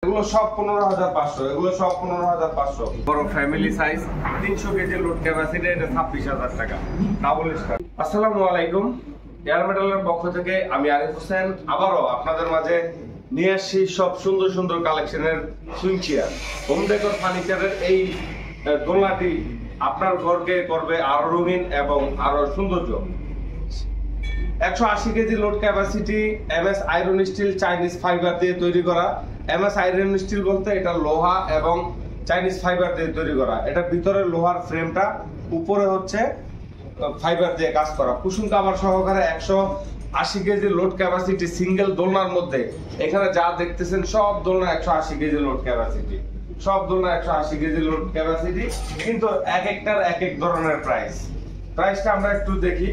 এগুলো সব 15,500, এগুলো সব 15,500। বড় family size 300 KG load capacity, এটা 26,000 টাকা ডাবল স্টার। আসসালামু আলাইকুম, এয়ার মেটালের পক্ষ থেকে আমি আরিফ হোসেন আবারও আপনাদের মাঝে নিয়ে আসছি সব সুন্দর সুন্দর কালেকশনের সুইং চেয়ার। হোম ডেকোর ফার্নিচারের এই দোলনাটি আপনার ঘরকে করবে আরো রঙিন এবং আরো সৌন্দর্য। 180 KG load capacity, MS iron steel Chinese fibre দিয়ে তৈরি করা। এমএস আয়রন স্টিল বলতে এটা লোহা এবং চাইনিজ ফাইবার দিয়ে তৈরি করা। এটা ভিতরে লোহার ফ্রেমটা, উপরে হচ্ছে ফাইবার দিয়ে কাজ করা। কুশন কাভার সহকারে 180 কেজি লোড ক্যাপাসিটি সিঙ্গেল দোলনার মধ্যে। এখানে যা দেখতেছেন সব দোলনা 180 কেজি লোড ক্যাপাসিটি, সব দোলনা 180 কেজি লোড ক্যাপাসিটি, কিন্তু এক একটার এক এক ধরনের প্রাইসটা আমরা একটু দেখি।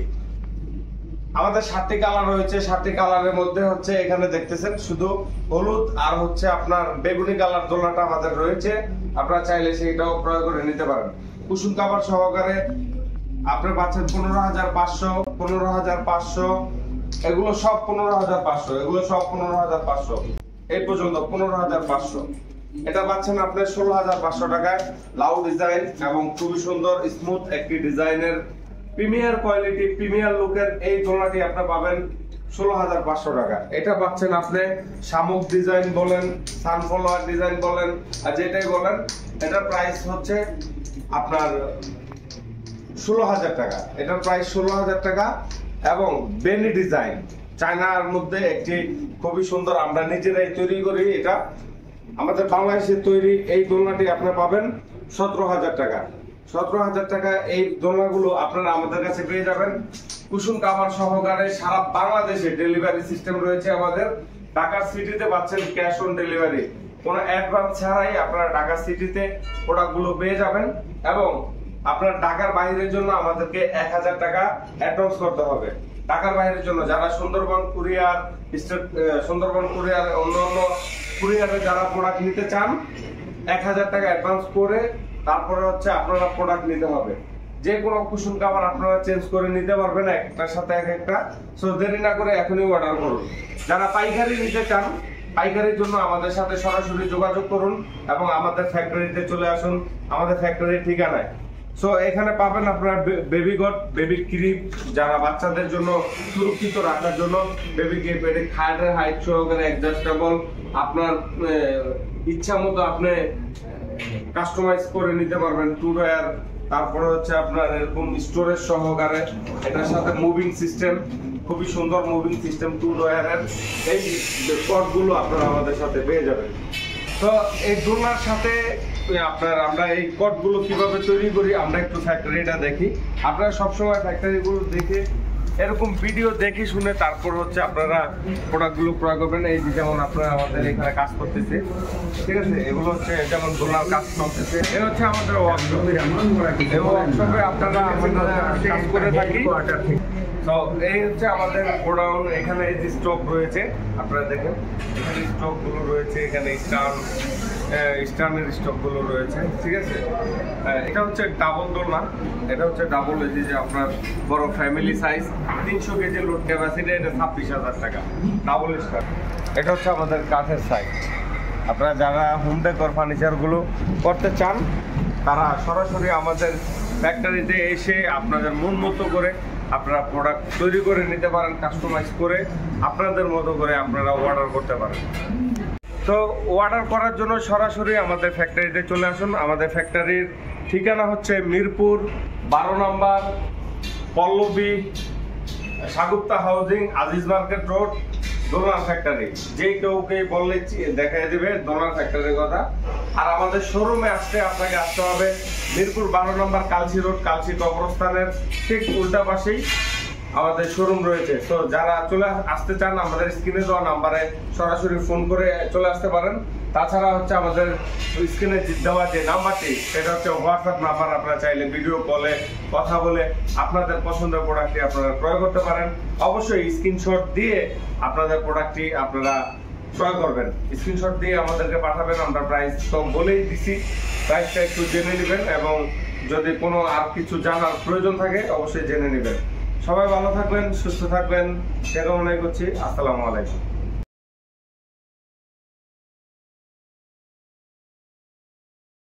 আমাদের 7টি কালার রয়েছে। 7টি কালারের মধ্যে হচ্ছে এখানে দেখতেছেন শুধু হলুদ আর হচ্ছে আপনার বেগুনি কালার দোলনাটা আমাদের রয়েছে। আপনারা চাইলে সেইটাও প্রয়োগ করে নিতে পারেন। কুশন কাভার সহকারে আপনি পাচ্ছেন 15,500, 15,500, এগুলো সব 15,500, এগুলো সব 15,500, এই পর্যন্ত 15,500। এটা পাচ্ছেন আপনি 16,500 টাকায়। লাউ ডিজাইন এবং খুবই সুন্দর স্মুথ একটি ডিজাইনের প্রিমিয়ার কোয়ালিটি, প্রিমিয়ার লুকের এই দোলনাটি আপনি পাবেন 16,500 টাকা। এটা পাচ্ছেন আপনি শামুক ডিজাইন বলেন, সানফ্লাওয়ার ডিজাইন বলেন, আর যেটাই বলেন, এটার প্রাইস হচ্ছে আপনার 16,000 টাকা। এটার প্রাইস 16,000 টাকা। এবং বেনি ডিজাইন চায়নার মধ্যে একটি খুবই সুন্দর, আমরা নিজেরাই তৈরি করি, এটা আমাদের বাংলাদেশের তৈরি। এই দোলনাটি আপনি পাবেন 17,000 টাকা। 17,000 টাকা এই দোলনাগুলো আপনারা আমাদের কাছে পেয়ে যাবেন। কুশন কাভার সহকারে সারা বাংলাদেশে ডেলিভারি সিস্টেম রয়েছে আমাদের। ঢাকা সিটিতে পাচ্ছেন ক্যাশ অন ডেলিভারি, কোনো অ্যাডভান্স ছাড়াই আপনারা ঢাকা সিটিতে প্রোডাক্টগুলো পেয়ে যাবেন। এবং আপনার ঢাকার বাইরের জন্য আমাদেরকে 1,000 টাকা অ্যাডভান্স করতে হবে। ঢাকার বাইরের জন্য যারা সুন্দরবন কুরিয়ার, অন্যান্য কুরিয়ারে যারা প্রোডাক্ট নিতে চান, 1,000 টাকা অ্যাডভান্স করে তারপরে হচ্ছে আপনারা প্রোডাক্ট নিতে হবে। যে কোনো কুশন কাভার আপনারা চেঞ্জ করে নিতে পারবেন একটার সাথে এক একটা। সো দেরি না করে এখনই অর্ডার করুন। যারা পাইকারি নিতে চান, পাইকারির জন্য আমাদের সাথে সরাসরি যোগাযোগ করুন এবং আমাদের ফ্যাক্টরিতে চলে আসুন, আমাদের ফ্যাক্টরির ঠিকানায়। সো এখানে পাবেন আপনার বেবি গড, বেবি ক্রিম, যারা বাচ্চাদের জন্য সুরক্ষিত রাখার জন্য বেবি ক্রিম, এটি খাটের হাইট সহকারে অ্যাডজাস্টেবল, আপনার ইচ্ছা মতো আপনি কাস্টমাইজ করে নিতে পারবেন। টু ডয়ার, তারপরে হচ্ছে আপনার এরকম স্টোরেজ সহকারে, এটার সাথে মুভিং সিস্টেম, খুবই সুন্দর মুভিং সিস্টেম 2 ডয়ারের। এই কটগুলো আপনারা আমাদের সাথে পেয়ে যাবেন। তো এই দোলনার সাথে আমরা এই কটগুলো কিভাবে তৈরি করি আমরা একটু ফ্যাক্টরিটা দেখি। আপনারা সবসময় ফ্যাক্টরিগুলো দেখে এরকম ভিডিও দেখে শুনে তারপর হচ্ছে আপনারা প্রোডাক্টগুলো ক্রয় করবেন। এই যেমন আপনারা আমাদের এখানে কাজ করতেছে, ঠিক আছে, এগুলো হচ্ছে যেমন দোলনার কাজ করতেছে, এ হচ্ছে আমাদের ওয়ার্কশপ। এই ওয়ার্কশপে আপনারা কাজ করে থাকি। তো এই হচ্ছে আমাদের গোডাউন। এখানে এই যে স্টক রয়েছে আপনারা দেখেন, এখানে স্টক গুলো রয়েছে, এখানে স্টার্নের স্টক গুলো রয়েছে, ঠিক আছে। এটা হচ্ছে ডাবল দোলনা, এটা হচ্ছে ডাবল, এই যে আপনার বড় family size 300 KG load capacity, এটা 26,000 টাকা ডাবল স্টার। এটা হচ্ছে আমাদের কাঠের সাইজ। আপনারা যারা হোম ডেকোর ফার্নিচার গুলো করতে চান তারা সরাসরি আমাদের ফ্যাক্টরিতে এসে আপনাদের মন মতো করে আপনারা প্রোডাক্ট তৈরি করে নিতে পারেন, কাস্টমাইজ করে আপনাদের মতো করে আপনারা অর্ডার করতে পারেন। তো অর্ডার করার জন্য সরাসরি আমাদের ফ্যাক্টরিতে চলে আসুন। আমাদের ফ্যাক্টরির ঠিকানা হচ্ছে মিরপুর 12 নম্বর, Pallabi, Shagufta housing, Aziz market road, Dolna factory. যে কেউকে বললে দেখাই দেবে দোলনা ফ্যাক্টরির কথা। আর আমাদের শোরুমে আসতে আপনাকে আসতে হবে মিরপুর 12 নম্বর কালচি রোড, কালচি কবরস্থানের ঠিক উল্টা পাশেই আমাদের শোরুম রয়েছে। তো যারা চলে আসতে চান আমাদের স্ক্রিনে দেওয়া নাম্বারে সরাসরি ফোন করে চলে আসতে পারেন। তাছাড়া হচ্ছে আমাদের স্ক্রিনে দেওয়া যে নাম্বারটি, সেটা হচ্ছে হোয়াটসঅ্যাপ নাম্বার। আপনারা চাইলে ভিডিও কলে কথা বলে আপনাদের পছন্দের প্রোডাক্টটি আপনারা ক্রয় করতে পারেন। অবশ্যই স্ক্রিনশট দিয়ে আপনাদের প্রোডাক্টটি আপনারা ক্রয় করবেন। স্ক্রিনশট দিয়ে আমাদেরকে পাঠাবেন। আমরা প্রাইস তো বলেই দিছি, প্রাইসটা একটু জেনে নেবেন এবং যদি কোনো আর কিছু জানার প্রয়োজন থাকে অবশ্যই জেনে নেবেন। সবাই ভালো থাকবেন, সুস্থ থাকবেন, সে কামনাই করছি। আসসালামু আলাইকুম।